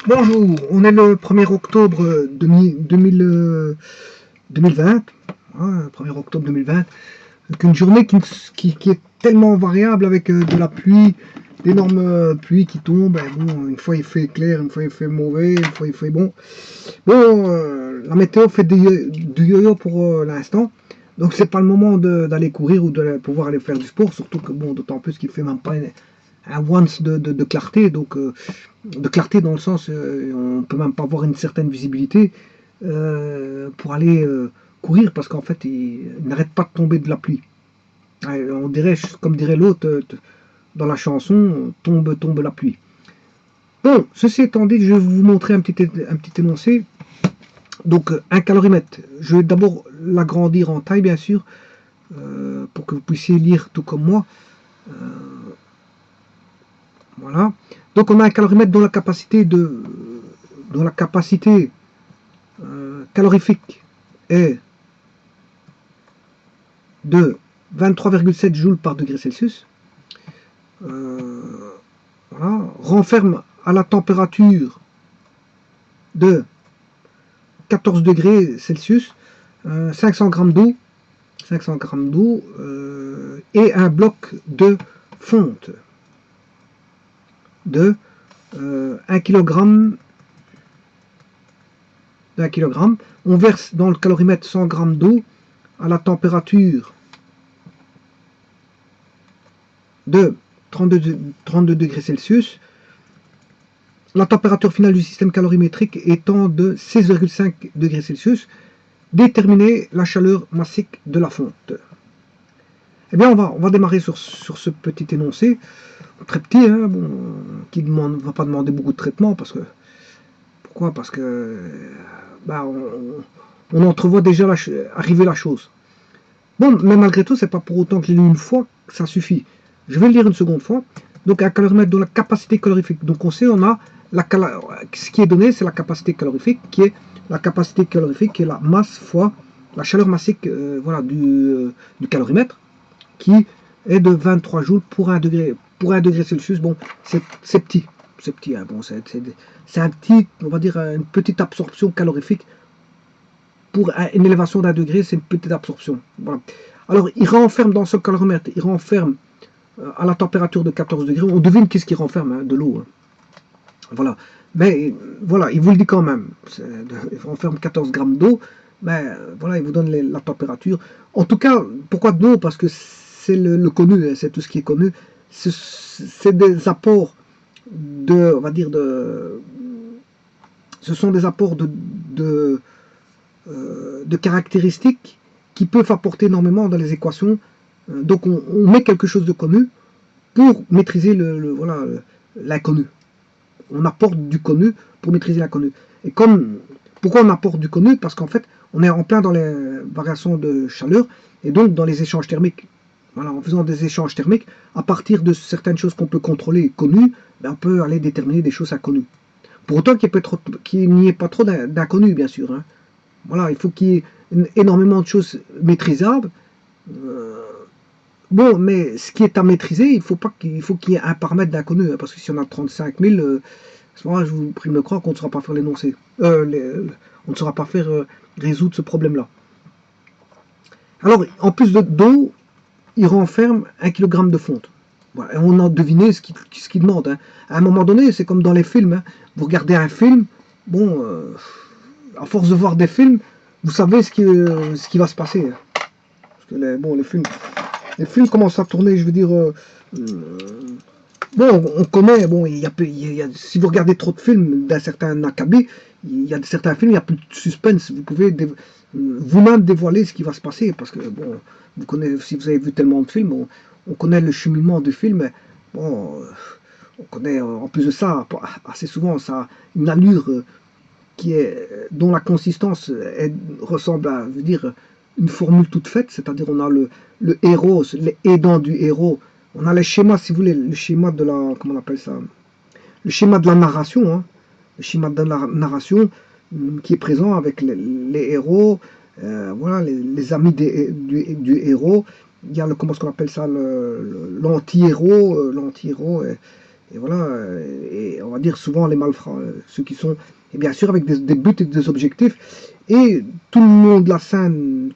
Bonjour, on est le 1er octobre 2020, hein, 1er octobre 2020, avec une journée qui est tellement variable avec de la pluie, d'énormes pluies qui tombent. Bon, une fois il fait clair, une fois il fait mauvais, une fois il fait bon. Bon, la météo fait du yo-yo pour l'instant, donc c'est pas le moment d'aller courir ou de pouvoir aller faire du sport, surtout que bon, d'autant plus qu'il fait même pas un once de clarté, donc de clarté dans le sens on peut même pas avoir une certaine visibilité pour aller courir parce qu'en fait il n'arrête pas de tomber de la pluie. On dirait, comme dirait l'autre dans la chanson, tombe la pluie. Bon, ceci étant dit, je vais vous montrer un petit énoncé. Donc un calorimètre, je vais d'abord l'agrandir en taille bien sûr pour que vous puissiez lire tout comme moi. Voilà. Donc on a un calorimètre dont la capacité calorifique est de 23,7 joules par degré Celsius. Voilà. Renferme à la température de 14 degrés Celsius 500 grammes d'eau, et un bloc de fonte de 1 kg. On verse dans le calorimètre 100 grammes d'eau à la température de 32 degrés Celsius. La température finale du système calorimétrique étant de 16,5 degrés Celsius. Déterminer la chaleur massique de la fonte. Eh bien, on va démarrer sur ce petit énoncé, très petit, hein, bon, qui ne va pas demander beaucoup de traitement, parce que pourquoi? Parce que bah, on entrevoit déjà arriver la chose. Bon, mais malgré tout, c'est pas pour autant que je l'ai lu une fois que ça suffit. Je vais le lire une seconde fois. Donc, un caloromètre de la capacité calorifique. Donc, on sait, on a ce qui est donné, c'est la capacité calorifique, qui est la masse fois la chaleur massique voilà, du calorimètre, qui est de 23 joules pour 1 degré Celsius. Bon, c'est petit. C'est petit, hein, bon, c'est un petit, on va dire, une petite absorption calorifique. Pour une élévation d'1 degré, c'est une petite absorption. Voilà. Alors, il renferme dans ce caloromètre, il renferme à la température de 14 degrés. On devine qu'est-ce qu'il renferme, hein, de l'eau. Hein. Voilà. Mais voilà, il vous le dit quand même. Il renferme 14 grammes d'eau. Mais voilà, il vous donne la température. En tout cas, pourquoi de l'eau? Parce que c'est le connu, c'est tout ce qui est connu. C'est des apports on va dire, ce sont des apports de caractéristiques qui peuvent apporter énormément dans les équations. Donc on met quelque chose de connu pour maîtriser l'inconnu. On apporte du connu pour maîtriser l'inconnu. Et pourquoi on apporte du connu? Parce qu'en fait, on est en plein dans les variations de chaleur et donc dans les échanges thermiques. Voilà, en faisant des échanges thermiques, à partir de certaines choses qu'on peut contrôler connues, ben on peut aller déterminer des choses inconnues. Pour autant qu'il n'y ait pas trop d'inconnus, bien sûr. Hein. Voilà, il faut qu'il y ait énormément de choses maîtrisables. Bon, mais ce qui est à maîtriser, il faut qu'il y ait un paramètre d'inconnu, hein, parce que si on a 35 000, à ce moment-là, je vous prie de me croire qu'on ne saura pas faire l'énoncé. On ne saura pas faire résoudre ce problème-là. Alors, en plus d'eau, il renferme 1 kg de fonte. Voilà, et on a deviné ce qu'il demande. Hein. À un moment donné, c'est comme dans les films. Hein. Vous regardez un film, bon, à force de voir des films, vous savez ce qui va se passer. Hein. Parce que les films commencent à tourner, je veux dire. Bon, on connaît, bon, si vous regardez trop de films d'un certain acabit, il y a certains films, il n'y a plus de suspense. Vous pouvez vous-même dévoiler ce qui va se passer. Parce que, bon, si vous avez vu tellement de films, on connaît le cheminement du film. Bon, on connaît en plus de ça, assez souvent, ça a une allure dont la consistance ressemble à, je veux dire, une formule toute faite, c'est-à-dire on a le héros, les aidants du héros, on a le schéma, si vous voulez, le schéma de la, comment on appelle ça, le schéma de la narration, hein, le schéma de la narration qui est présent avec les héros, voilà, les amis du héros, il y a comment on appelle ça, l'anti-héros, Et voilà, et on va dire souvent les malfrats, ceux qui sont, et bien sûr avec des buts et des objectifs, et tout le long de la scène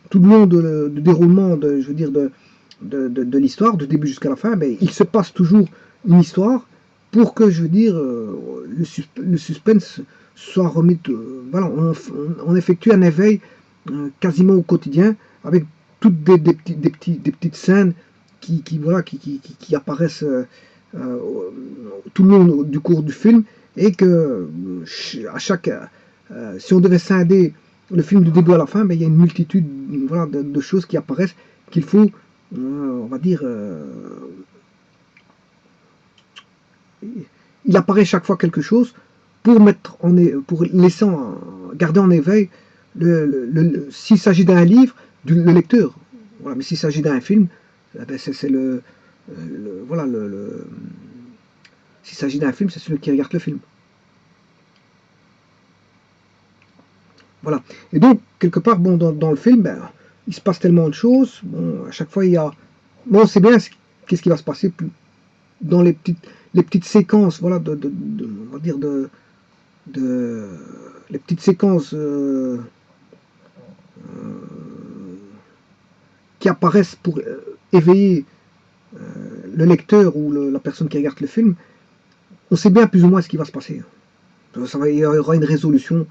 tout le long de déroulement je veux dire de l'histoire, du début jusqu'à la fin, mais il se passe toujours une histoire pour que, je veux dire, le suspense soit remis. Voilà, on effectue un éveil quasiment au quotidien avec toutes des petites scènes voilà, qui apparaissent euh, tout le long du cours du film et que à chaque si on devait scinder le film du début à la fin, ben, il y a une multitude voilà, de choses qui apparaissent qu'il faut, on va dire, il apparaît chaque fois quelque chose pour pour laisser garder en éveil s'il s'agit d'un livre, le lecteur. Voilà, mais s'il s'agit d'un film, eh ben c'est voilà s'il s'agit d'un film, c'est celui qui regarde le film. Voilà. Et donc, quelque part, bon, dans le film, ben, il se passe tellement de choses. Bon, à chaque fois, il y a. Bon, on sait bien qu'est-ce qui va se passer dans les petites séquences, voilà, on va dire de les petites séquences qui apparaissent pour éveiller le lecteur ou la personne qui regarde le film. On sait bien plus ou moins ce qui va se passer. Il y aura une résolution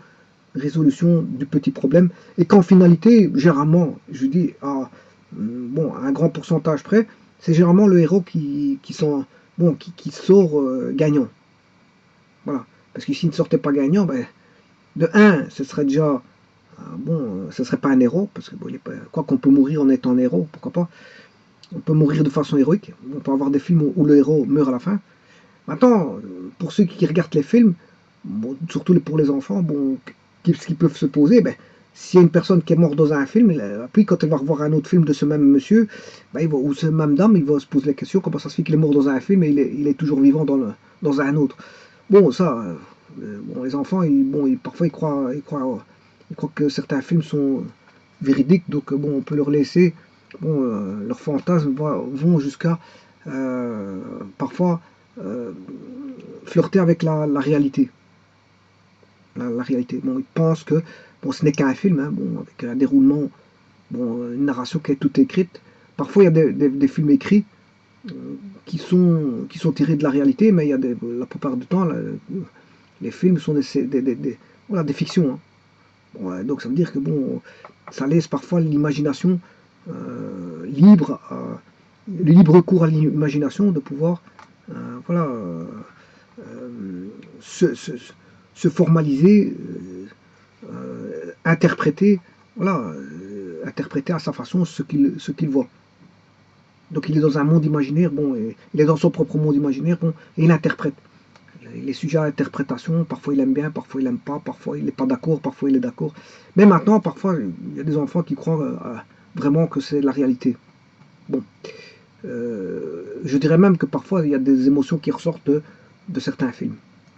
du petit problème, et qu'en finalité, généralement, je dis bon, à un grand pourcentage près, c'est généralement le héros qui sort gagnant. Voilà. Parce que s'il ne sortait pas gagnant, ben, de un, ce serait déjà bon, ce serait pas un héros, parce que bon, quoi qu'on peut mourir en étant un héros, pourquoi pas. On peut mourir de façon héroïque. On peut avoir des films où le héros meurt à la fin. Maintenant, pour ceux qui regardent les films, bon, surtout pour les enfants, bon, ce qu'ils peuvent se poser, ben, s'il y a une personne qui est morte dans un film, puis quand elle va revoir un autre film de ce même monsieur, ben, ou cette même dame, il va se poser la question comment ça se fait qu'il est mort dans un film et il est toujours vivant dans un autre. Bon, ça, bon, les enfants, parfois ils croient que certains films sont véridiques, donc bon, on peut leur laisser, bon, leurs fantasmes vont jusqu'à parfois flirter avec la réalité. La réalité. Bon, ils pensent que bon, ce n'est qu'un film, hein, bon, avec un déroulement, bon, une narration qui est toute écrite. Parfois, il y a des films écrits euh, qui sont tirés de la réalité, mais il y a la plupart du temps, les films sont voilà, des fictions. Hein. Bon, donc ça veut dire que bon, ça laisse parfois l'imagination libre, le libre cours à l'imagination de pouvoir voilà, se, se, se formaliser, interpréter, voilà, interpréter à sa façon ce qu'il voit. Donc il est dans un monde imaginaire, bon, et il est dans son propre monde imaginaire, bon, et il interprète. Il est sujet à l'interprétation, parfois il aime bien, parfois il aime pas, parfois il n'est pas d'accord, parfois il est d'accord. Mais maintenant, parfois, il y a des enfants qui croient vraiment que c'est la réalité. Bon, je dirais même que parfois il y a des émotions qui ressortent de certains films.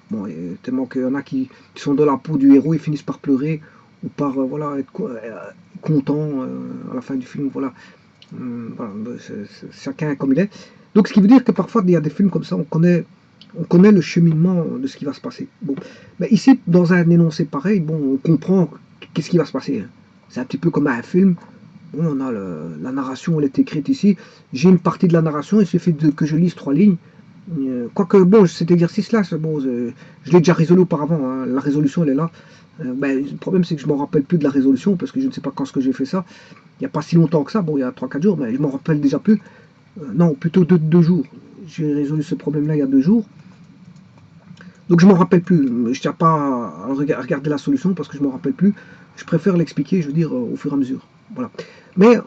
Bon, tellement qu'il y en a qui sont dans la peau du héros, ils finissent par pleurer ou par voilà, être contents à la fin du film. Voilà. Voilà, chacun comme il est. Donc ce qui veut dire que parfois il y a des films comme ça, on connaît le cheminement de ce qui va se passer. Bon, mais ici, dans un énoncé pareil, bon, on comprend qu'est-ce qui va se passer. C'est un petit peu comme un film. Bon, on a la narration, elle est écrite ici. J'ai une partie de la narration, il suffit que je lise 3 lignes. Quoique, bon, cet exercice-là, bon, je l'ai déjà résolu auparavant. Hein. La résolution, elle est là. Ben, le problème, c'est que je ne me rappelle plus de la résolution parce que je ne sais pas quand ce que j'ai fait ça. Il n'y a pas si longtemps que ça. Bon, il y a 3-4 jours, mais je ne m'en rappelle déjà plus. Non, plutôt 2 jours. J'ai résolu ce problème-là il y a 2 jours. Donc je m'en rappelle plus. Je ne tiens pas à regarder la solution parce que je ne m'en rappelle plus. Je préfère l'expliquer, je veux dire, au fur et à mesure. Voilà. Mais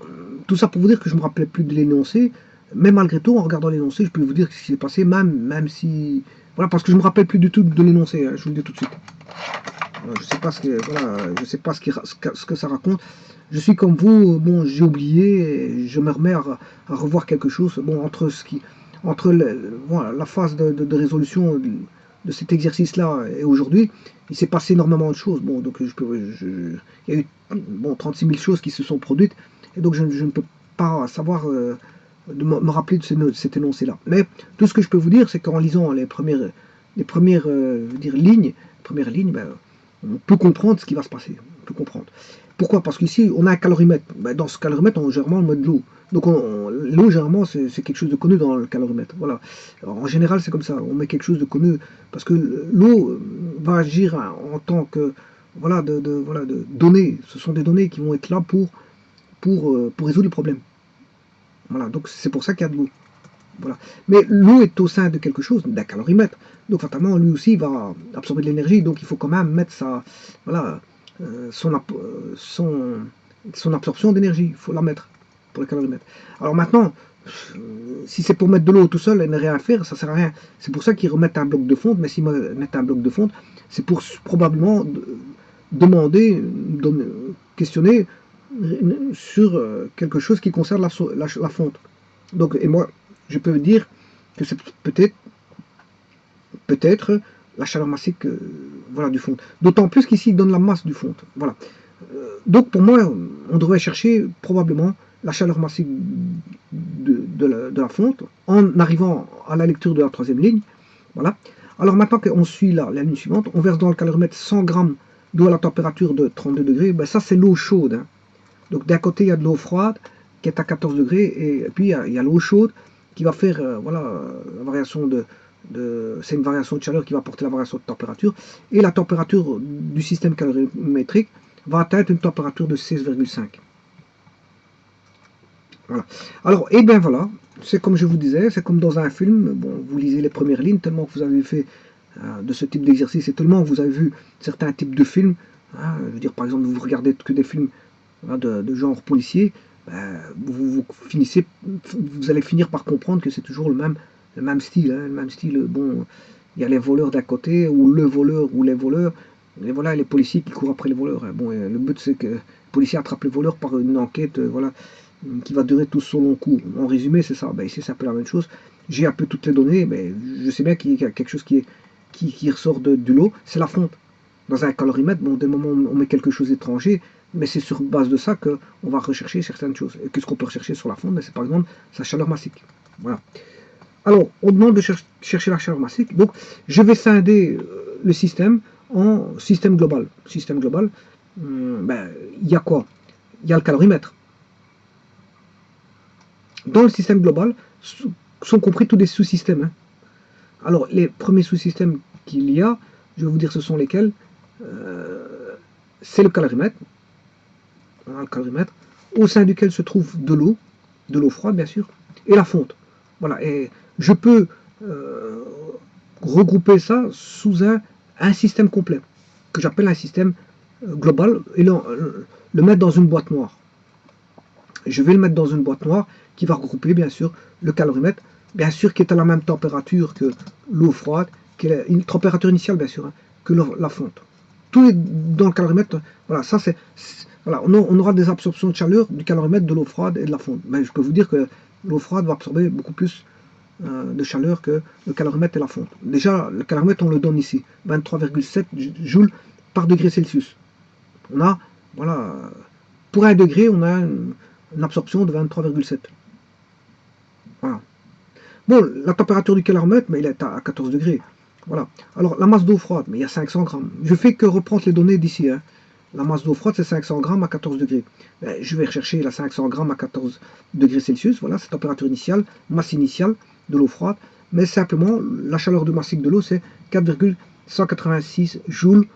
tout ça pour vous dire que je ne me rappelais plus de l'énoncé. Mais malgré tout, en regardant l'énoncé, je peux vous dire ce qui s'est passé, même si. Voilà, parce que je ne me rappelle plus du tout de l'énoncé, hein, je vous le dis tout de suite. Je ne sais pas je sais pas ce que ça raconte. Je suis comme vous, bon, j'ai oublié, et je me remets à revoir quelque chose. Bon, entre voilà, la phase de résolution de cet exercice-là et aujourd'hui, il s'est passé énormément de choses. Bon, donc il y a eu bon, 36 000 choses qui se sont produites, et donc je ne peux pas savoir de me rappeler de cet énoncé-là. Mais tout ce que je peux vous dire, c'est qu'en lisant les premières lignes, ben, on peut comprendre ce qui va se passer. On peut comprendre. Pourquoi? Parce qu'ici, on a un calorimètre. Ben, dans ce calorimètre, on généralement met de l'eau. Donc l'eau, généralement, c'est quelque chose de connu dans le calorimètre. Voilà. Alors, en général, c'est comme ça. On met quelque chose de connu. Parce que l'eau va agir en tant que voilà, de données. Ce sont des données qui vont être là pour résoudre le problème. Voilà. Donc c'est pour ça qu'il y a de l'eau. Voilà. Mais l'eau est au sein de quelque chose, d'un calorimètre. Donc fatalement, lui aussi va absorber de l'énergie. Donc il faut quand même mettre voilà, son absorption d'énergie. Il faut la mettre pour le calorimètre. Alors maintenant, si c'est pour mettre de l'eau tout seul et ne rien faire, ça sert à rien. C'est pour ça qu'ils remettent un bloc de fonte. Mais s'ils mettent un bloc de fonte, c'est pour probablement demander, questionner sur quelque chose qui concerne la fonte. Donc, et moi, je peux dire que c'est peut-être la chaleur massique voilà, du fonte. D'autant plus qu'ici, il donne la masse du fonte. Voilà. Donc, pour moi, on devrait chercher probablement la chaleur massique de la fonte en arrivant à la lecture de la troisième ligne. Voilà. Alors, maintenant qu'on suit la ligne suivante, on verse dans le caloromètre 100 grammes d'eau à la température de 32 degrés. Ben, ça, c'est l'eau chaude. Hein. Donc, d'un côté, il y a de l'eau froide qui est à 14 degrés, et puis il y a l'eau chaude qui va faire voilà, la variation c'est une variation de chaleur qui va apporter la variation de température, et la température du système calorimétrique va atteindre une température de 16,5. Voilà. Alors, et bien voilà, c'est comme je vous disais, c'est comme dans un film, bon, vous lisez les premières lignes, tellement que vous avez fait de ce type d'exercice, et tellement que vous avez vu certains types de films, hein, je veux dire, par exemple, vous regardez que des films hein, de genre policier, ben, vous allez finir par comprendre que c'est toujours le même style. Hein, le même style. Bon, il y a les voleurs d'un côté, ou le voleur, ou les voleurs, et voilà, les policiers qui courent après les voleurs. Hein. Bon, le but c'est que les policiers attrapent les voleurs par une enquête, voilà, qui va durer tout son long cours. En résumé, c'est ça. Ben, ici, c'est un peu la même chose. J'ai un peu toutes les données, mais je sais bien qu'il y a quelque chose qui ressort du lot, c'est la fonte. Dans un calorimètre, bon, dès le moment où on met quelque chose d'étranger, mais c'est sur base de ça qu'on va rechercher certaines choses. Et qu'est-ce qu'on peut rechercher sur la fonte? C'est par exemple sa chaleur massique. Voilà. Alors, on demande de chercher la chaleur massique. Donc, je vais scinder le système en système global. Système global, ben, il y a quoi? Il y a le calorimètre. Dans le système global, sont compris tous des sous-systèmes. Hein. Alors, les premiers sous-systèmes qu'il y a, je vais vous dire ce sont lesquels. C'est le calorimètre. On a le calorimètre, au sein duquel se trouve de l'eau froide bien sûr, et la fonte. Voilà, et je peux regrouper ça sous un système complet, que j'appelle un système global, et le mettre dans une boîte noire. Je vais le mettre dans une boîte noire qui va regrouper bien sûr le calorimètre, bien sûr qui est à la même température que l'eau froide, qui est une température initiale bien sûr, hein, que la fonte. Tout est dans le calorimètre, voilà, ça c'est... Voilà, on aura des absorptions de chaleur du calorimètre, de l'eau froide et de la fonte. Mais je peux vous dire que l'eau froide va absorber beaucoup plus de chaleur que le calorimètre et la fonte. Déjà, le calorimètre, on le donne ici, 23,7 joules par degré Celsius. On a, voilà, pour 1 degré, on a une absorption de 23,7. Voilà. Bon, la température du caloromètre, mais il est à 14 degrés. Voilà. Alors, la masse d'eau froide, mais il y a 500 grammes. Je fais que reprendre les données d'ici. Hein. La masse d'eau froide, c'est 500 grammes à 14 degrés. Ben, je vais rechercher la 500 grammes à 14 degrés Celsius. Voilà, c'est température initiale, masse initiale de l'eau froide. Mais simplement, la chaleur de massique de l'eau, c'est 4,186 joules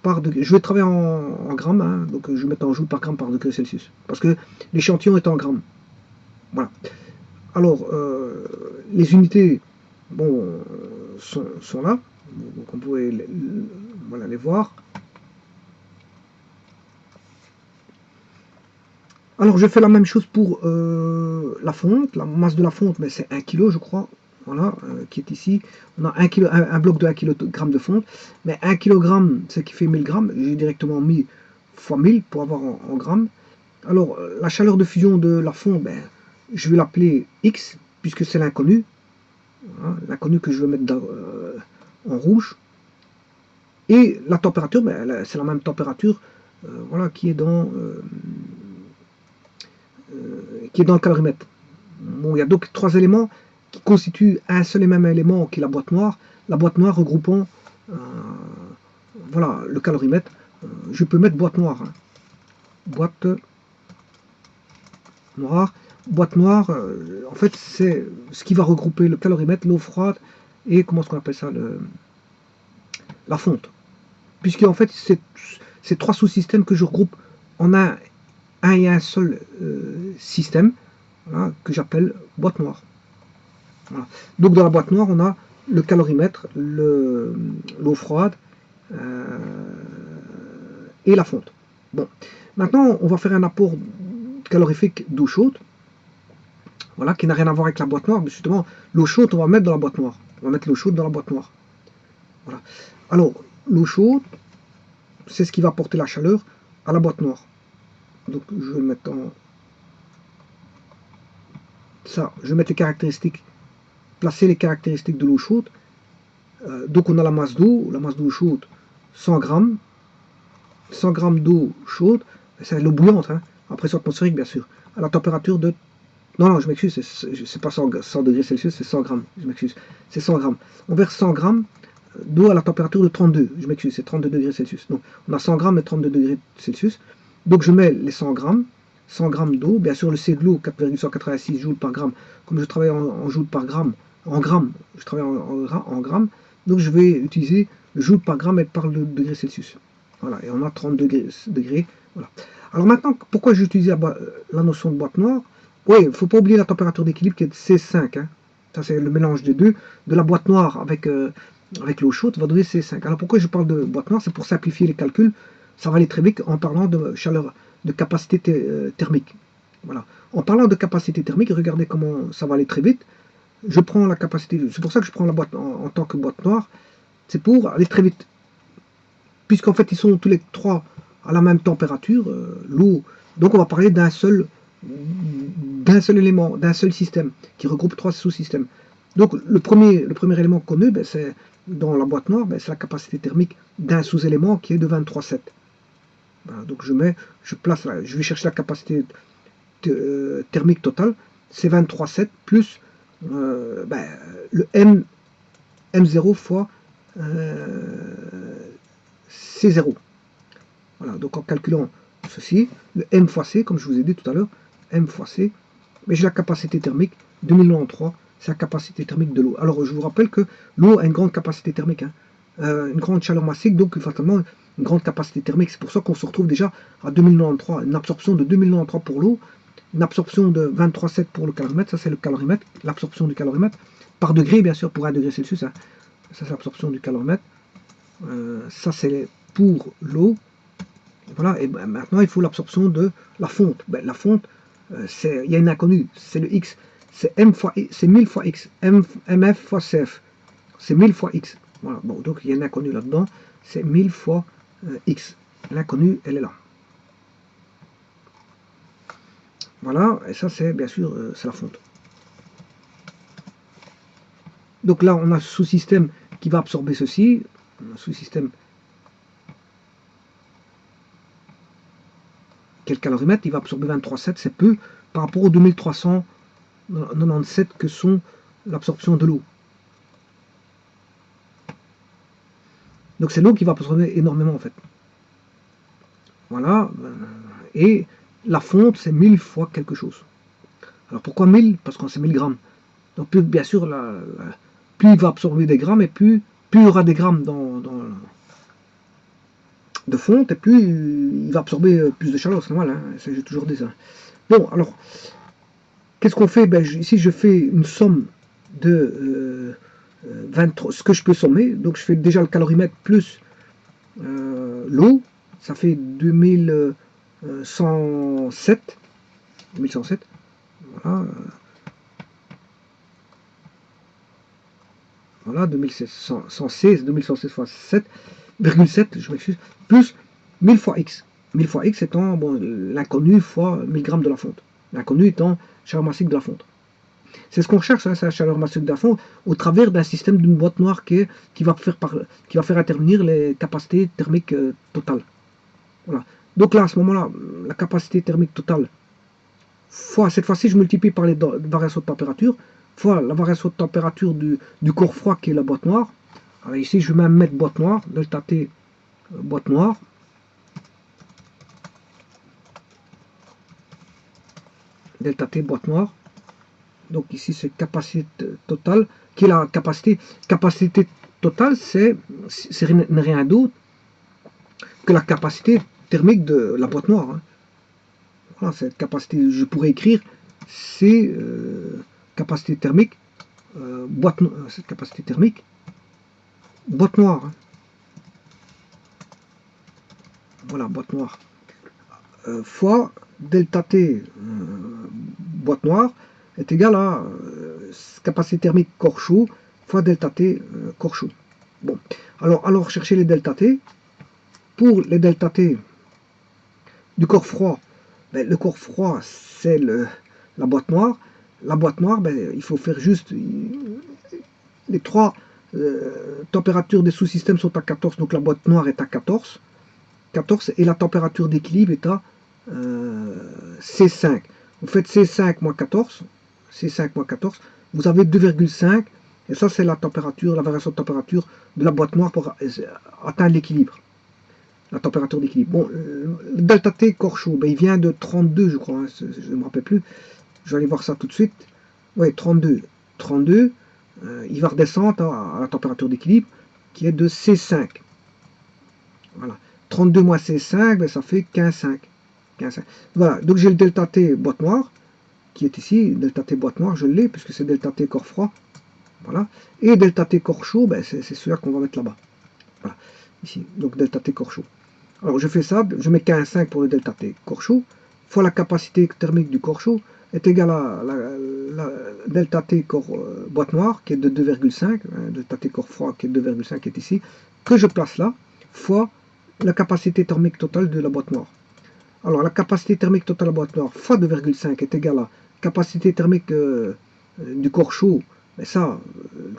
par degré. Je vais travailler en grammes, hein, donc je vais mettre en joules par gramme par degré Celsius. Parce que l'échantillon est en grammes. Voilà. Alors, les unités bon, sont là. Donc on pourrait voilà, les voir. Alors je fais la même chose pour la fonte, la masse de la fonte, mais c'est 1 kg je crois, voilà, qui est ici. On a un bloc de 1 kg de fonte, mais 1 kg c'est qui fait 1000 grammes, j'ai directement mis fois 1000 pour avoir en grammes. Alors la chaleur de fusion de la fonte, ben, je vais l'appeler X, puisque c'est l'inconnu, hein, l'inconnu que je vais mettre en rouge. Et la température, ben, c'est la même température voilà, qui est dans le calorimètre. Bon, il y a donc 3 éléments qui constituent un seul et même élément qui est la boîte noire regroupant voilà, le calorimètre. Je peux mettre boîte noire. Hein. Boîte noire. Boîte noire, en fait, c'est ce qui va regrouper le calorimètre, l'eau froide et comment est-ce qu'on appelle ça, la fonte. Puisque en fait, c'est 3 sous-systèmes que je regroupe en un et un seul système, voilà, que j'appelle boîte noire. Voilà. Donc dans la boîte noire, on a le calorimètre, l'eau froide et la fonte. Bon, maintenant on va faire un apport calorifique d'eau chaude, voilà, qui n'a rien à voir avec la boîte noire, mais justement l'eau chaude on va mettre dans la boîte noire. On va mettre l'eau chaude dans la boîte noire. Voilà. Alors l'eau chaude, c'est ce qui va apporter la chaleur à la boîte noire. Donc je vais mettre en ça, je vais mettre les caractéristiques, placer les caractéristiques de l'eau chaude. Donc on a la masse d'eau chaude, 100 grammes, 100 grammes d'eau chaude, c'est l'eau bouillante, hein, en pression atmosphérique bien sûr, à la température de... Non, je m'excuse, c'est pas 100 degrés Celsius, c'est 100 grammes, je m'excuse, c'est 100 grammes. On verse 100 grammes d'eau à la température de 32, je m'excuse, c'est 32 degrés Celsius. Donc on a 100 grammes et 32 degrés Celsius. Donc je mets les 100 grammes d'eau, bien sûr le C de l'eau, 4,186 joules par gramme, comme je travaille en joules par gramme, en grammes, je travaille en grammes, donc je vais utiliser le joule par gramme et par le degré Celsius. Voilà, et on a 30 degrés. Voilà. Alors maintenant, pourquoi j'ai utilisé la notion de boîte noire? Oui, il ne faut pas oublier la température d'équilibre qui est de C5. Hein. Ça, c'est le mélange des deux. De la boîte noire avec l'eau chaude va donner C5. Alors pourquoi je parle de boîte noire? C'est pour simplifier les calculs. Ça va aller très vite en parlant de chaleur, de capacité thermique. Voilà. En parlant de capacité thermique, regardez comment ça va aller très vite. Je prends la capacité, c'est pour ça que je prends la boîte en tant que boîte noire, c'est pour aller très vite. Puisqu'en fait, ils sont tous les trois à la même température, l'eau. Donc on va parler d'un seul élément, d'un seul système, qui regroupe 3 sous-systèmes. Donc le premier élément connu, c'est dans la boîte noire, c'est la capacité thermique d'un sous-élément qui est de 23,7. Voilà, donc je vais chercher la capacité thermique totale, c'est 23,7 plus le M0 fois C0. Voilà, donc en calculant ceci, le M fois C, comme je vous ai dit tout à l'heure, M fois C, mais j'ai la capacité thermique 2093, c'est la capacité thermique de l'eau. Alors je vous rappelle que l'eau a une grande capacité thermique, hein, une grande chaleur massique, donc fatalement une grande capacité thermique. C'est pour ça qu'on se retrouve déjà à 2093, une absorption de 2093 pour l'eau, une absorption de 23,7 pour le calorimètre, ça c'est le calorimètre, l'absorption du calorimètre, par degré bien sûr, pour 1 degré Celsius, hein. Ça c'est l'absorption du calorimètre, ça c'est pour l'eau. Voilà, et maintenant il faut l'absorption de la fonte. La fonte, il y a une inconnue, c'est le X, c'est M fois X, c'est 1000 fois X, MF fois CF, c'est 1000 fois X. Voilà, bon, donc il y a une inconnue là-dedans, c'est 1000 fois X. L'inconnue, elle est là. Voilà, et ça c'est bien sûr, c'est la fonte. Donc là, on a ce sous-système qui va absorber ceci, un sous-système qui est le calorimètre, il va absorber 23,7, c'est peu par rapport aux 2397 que sont l'absorption de l'eau. Donc c'est l'eau qui va absorber énormément en fait. Voilà, et la fonte c'est 1000 fois quelque chose. Alors pourquoi 1000? Parce qu'on c'est 1000 grammes. Donc plus, bien sûr, plus il va absorber des grammes, et plus il y aura des grammes de fonte, et plus il va absorber plus de chaleur, c'est normal, hein, j'ai toujours dit ça. Bon, alors, qu'est-ce qu'on fait? Ici, je fais une somme de 23, ce que je peux sommer, donc je fais déjà le calorimètre plus l'eau, ça fait 2107, voilà, voilà, 2116 fois 7,7, je m'excuse, plus 1000 fois x. 1000 fois x étant l'inconnu fois 1000 grammes de la fonte. L'inconnu étant chaleur massique de la fonte. C'est ce qu'on cherche, hein, c'est la chaleur massique de la fonte, au travers d'un système d'une boîte noire qui va faire intervenir les capacités thermiques totales. Voilà. Donc là, à ce moment-là, la capacité thermique totale, fois, cette fois-ci, je multiplie par les variations de température, fois la variation de température du corps froid qui est la boîte noire. Alors ici, je vais même mettre boîte noire, delta T, boîte noire. Delta T, boîte noire. Donc ici, c'est capacité totale, qui est la capacité. Capacité totale, c'est rien d'autre que la capacité thermique de la boîte noire. Hein. Voilà, cette capacité, je pourrais écrire, c'est capacité thermique, cette capacité thermique, boîte noire. Hein. Voilà, boîte noire. Fois delta T, boîte noire, est égal à capacité thermique corps chaud fois delta T corps chaud. Bon, alors chercher les delta T. Pour les delta T du corps froid, ben, le corps froid c'est la boîte noire. La boîte noire, ben, il faut faire juste les trois températures des sous-systèmes sont à 14, donc la boîte noire est à 14, et la température d'équilibre est à C5. Vous faites C5 moins 14, vous avez 2,5, et ça c'est la température, la variation de température de la boîte noire pour atteindre l'équilibre. La température d'équilibre. Bon, le delta T corps chaud, ben, il vient de 32, je crois, hein, je ne me rappelle plus. Je vais aller voir ça tout de suite. Oui, 32. Il va redescendre à la température d'équilibre qui est de C5. Voilà. 32 moins C5, ben, ça fait 15,5. Voilà, donc j'ai le delta T boîte noire qui est ici. Delta T boîte noire, je l'ai puisque c'est delta T corps froid. Voilà. Et delta T corps chaud, ben, c'est celui-là qu'on va mettre là-bas. Voilà. Ici, donc delta T corps chaud. Alors je fais ça, je mets 15,5 pour le delta T corps chaud, fois la capacité thermique du corps chaud est égale à la delta T corps boîte noire qui est de 2,5, hein, delta T corps froid qui est de 2,5 qui est ici, que je place là, fois la capacité thermique totale de la boîte noire. Alors la capacité thermique totale de la boîte noire fois 2,5 est égale à capacité thermique du corps chaud, mais ça,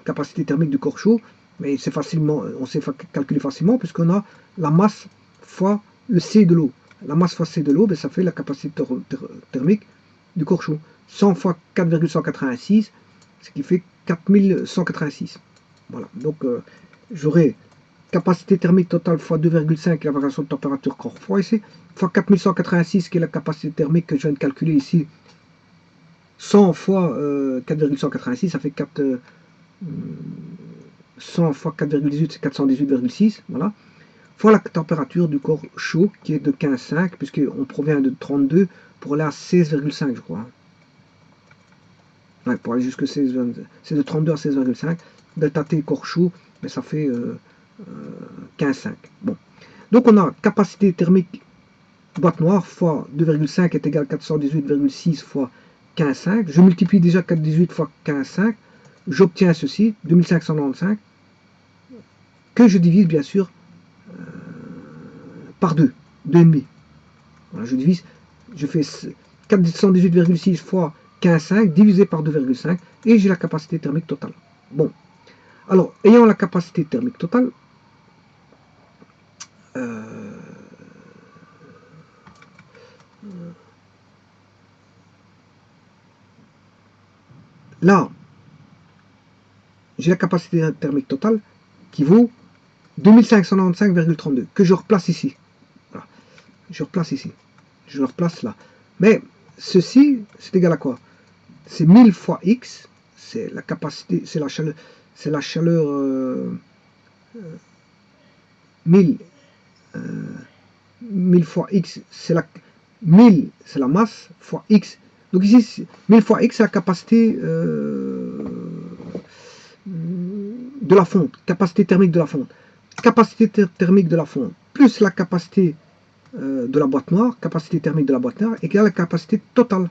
capacité thermique du corps chaud, mais c'est facilement, on sait calculer facilement puisqu'on a la masse fois le C de l'eau. La masse fois C de l'eau, ben, ça fait la capacité thermique du corps chaud. 100 fois 4,186, ce qui fait 4186. Voilà, donc j'aurai capacité thermique totale fois 2,5, la variation de température corps froid ici, fois 4186, qui est la capacité thermique que je viens de calculer ici. 100 fois 4,186, ça fait 4... 100 fois 4,18, c'est 418,6, voilà. Fois la température du corps chaud, qui est de 15,5, puisqu'on provient de 32 pour aller à 16,5, je crois. Ouais, pour aller jusque 16, c'est de 32 à 16,5. Delta T corps chaud, mais ça fait 15,5. Bon. Donc on a capacité thermique boîte noire fois 2,5 est égal à 418,6 fois 15,5. Je multiplie déjà 418 fois 15,5. J'obtiens ceci, 2595, que je divise bien sûr par 2, 2,5. Voilà, je divise, je fais 418,6 fois 15,5 divisé par 2,5 et j'ai la capacité thermique totale. Bon, alors, ayant la capacité thermique totale, là, j'ai la capacité thermique totale qui vaut 2595,32 que je replace ici. Voilà. Je replace ici. Je le replace là. Mais ceci, c'est égal à quoi? C'est 1000 fois X, c'est la capacité, c'est la chaleur 1000, 1000 fois X, c'est la 1000, c'est la masse, fois X. Donc ici, 1000 fois X, c'est la capacité de la fonte, capacité thermique de la fonte. Capacité thermique de la fonte, plus la capacité de la boîte noire, capacité thermique de la boîte noire, égale la capacité totale.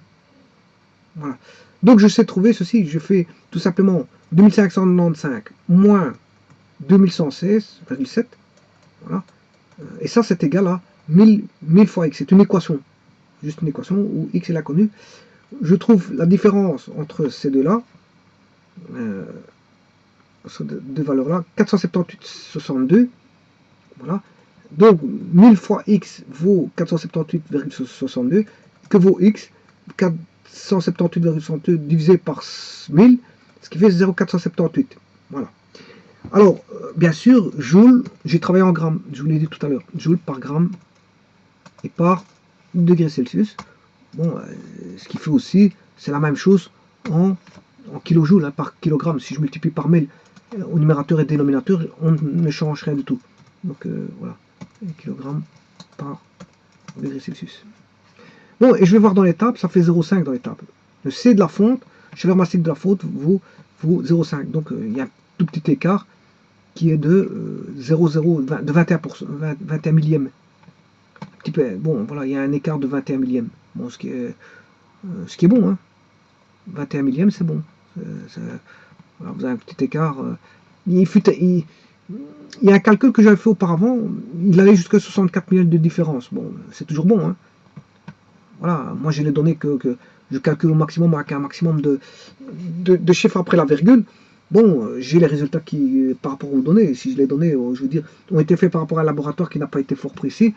Voilà. Donc je sais trouver ceci, je fais tout simplement 2595 moins 2116,7, voilà. Et ça c'est égal à 1000 fois x, c'est une équation, juste une équation où x est l'inconnu. Je trouve la différence entre ces deux-là, ces deux valeurs-là, 478,62, voilà. Donc 1000 fois x vaut 478,62, que vaut x 178,68 divisé par 1000, ce qui fait 0,478. Voilà. Alors, bien sûr, joule, j'ai travaillé en grammes, je vous l'ai dit tout à l'heure, joule par gramme et par degré Celsius. Bon, ce qui fait aussi, c'est la même chose en kilojoules, hein, par kilogramme. Si je multiplie par 1000 au numérateur et dénominateur, on ne change rien du tout. Donc voilà, kilogramme par degré Celsius. Bon, et je vais voir dans les tables, ça fait 0,5 dans les tables. Le C de la fonte, chaleur massique de la fonte vaut 0,5. Donc il y a un tout petit écart qui est de 0,0, de 21 millième. Petit peu, bon, voilà, il y a un écart de 21 millième. Bon, ce qui est bon, hein. 21 millième, c'est bon. Voilà, vous avez un petit écart. Il y a un calcul que j'avais fait auparavant, il allait jusqu'à 64 millième de différence. Bon, c'est toujours bon, hein. Voilà, moi j'ai les données que je calcule au maximum avec un maximum de chiffres après la virgule. Bon, j'ai les résultats qui, par rapport aux données, si je les données, je veux dire, ont été faits par rapport à un laboratoire qui n'a pas été fort précis,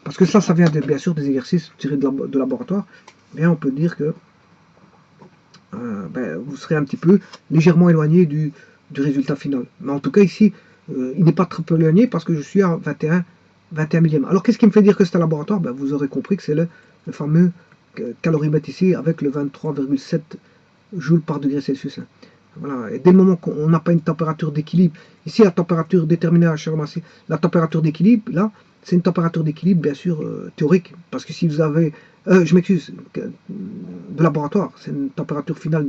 parce que ça vient bien sûr des exercices tirés de laboratoire, bien on peut dire que vous serez un petit peu légèrement éloigné du résultat final. Mais en tout cas ici, il n'est pas très peu éloigné parce que je suis à 21 millième. Alors qu'est-ce qui me fait dire que c'est un laboratoire? Vous aurez compris que c'est le fameux calorimètre ici avec le 23,7 joules par degré Celsius. Voilà. Et dès le moment qu'on n'a pas une température d'équilibre, ici la température déterminée à la chaleur massive, la température d'équilibre, là, c'est une température d'équilibre bien sûr théorique, parce que si vous avez, je m'excuse, de laboratoire, c'est une température finale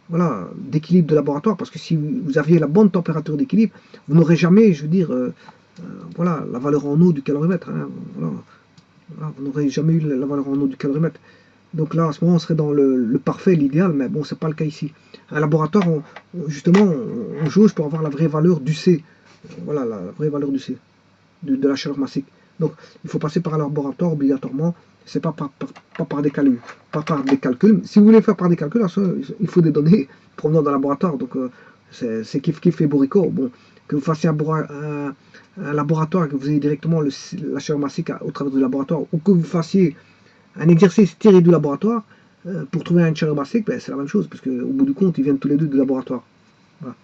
voilà, d'équilibre de laboratoire, parce que si vous aviez la bonne température d'équilibre, vous n'aurez jamais, je veux dire, voilà, la valeur en eau du calorimètre. Hein, voilà. Voilà, vous n'aurez jamais eu la valeur en eau du calorimètre. Donc là, à ce moment, on serait dans le parfait, l'idéal, mais bon, c'est pas le cas ici. À un laboratoire, justement, on jauge pour avoir la vraie valeur du C. Voilà, la vraie valeur du C, de la chaleur massique. Donc, il faut passer par un laboratoire obligatoirement. C'est pas par des calculs. Pas par des calculs. Si vous voulez faire par des calculs, il faut des données provenant d'un laboratoire. Donc, c'est kiff et bourricot. Bon, que vous fassiez un laboratoire, que vous ayez directement la chaleur massique au travers du laboratoire, ou que vous fassiez un exercice tiré du laboratoire pour trouver une chaleur massique, c'est la même chose, parce qu'au bout du compte, ils viennent tous les deux du laboratoire. Voilà.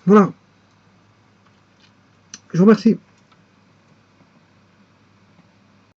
Voilà. Je vous remercie.